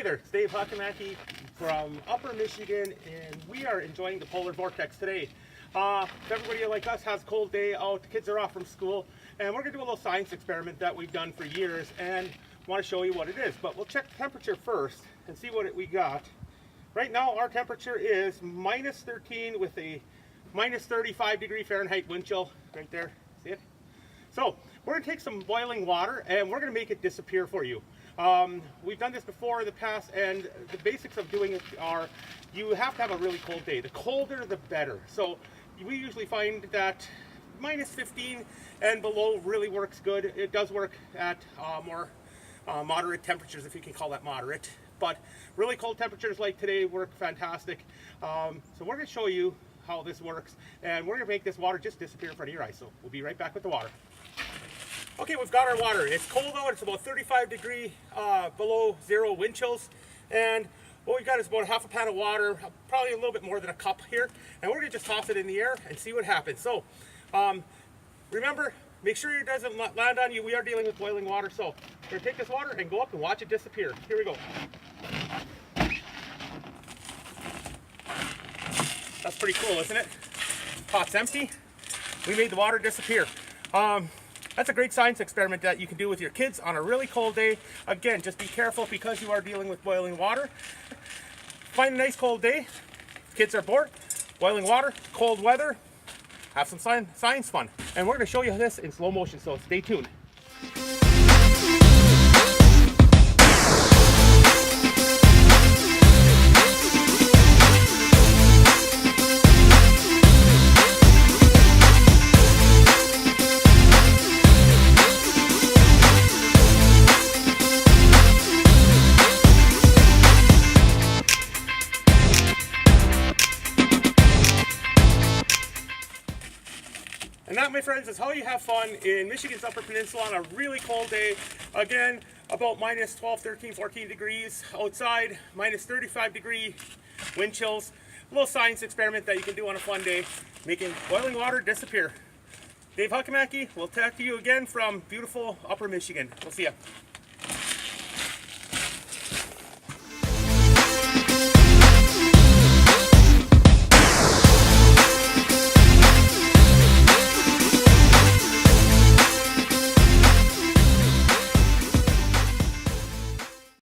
Hey there, it's Dave Hakamaki from Upper Michigan, and we are enjoying the Polar Vortex today. If everybody like us has a cold day out, the kids are off from school, and we're going to do a little science experiment that we've done for years, and want to show you what it is. But we'll check the temperature first and see what we got. Right now our temperature is minus 13 with a minus 35 degree Fahrenheit wind chill right there. See it? So we're going to take some boiling water and we're going to make it disappear for you. We've done this before in the past, and the basics of doing it are you have to have a really cold day. The colder the better. So we usually find that minus 15 and below really works good. It does work at more moderate temperatures, if you can call that moderate. But really cold temperatures like today work fantastic. So we're going to show you how this works, and we're going to make this water just disappear in front of your eyes. So we'll be right back with the water. Okay, we've got our water. It's cold out. It's about 35 degree below zero wind chills, and what we've got is about half a pan of water, probably a little bit more than a cup here, and we're going to just toss it in the air and see what happens. So remember, make sure it doesn't land on you. We are dealing with boiling water, so we're going to take this water and go up and watch it disappear. Here we go. That's pretty cool, isn't it? Pot's empty. We made the water disappear. That's a great science experiment that you can do with your kids on a really cold day. Again, just be careful because you are dealing with boiling water. Find a nice cold day. Kids are bored. Boiling water, cold weather. Have some science fun. And we're going to show you this in slow motion, so stay tuned. And that, my friends, is how you have fun in Michigan's Upper Peninsula on a really cold day. Again, about minus 12, 13, 14 degrees outside, minus 35 degree wind chills. A little science experiment that you can do on a fun day, making boiling water disappear. Dave Hakamaki, we'll talk to you again from beautiful Upper Michigan. We'll see ya.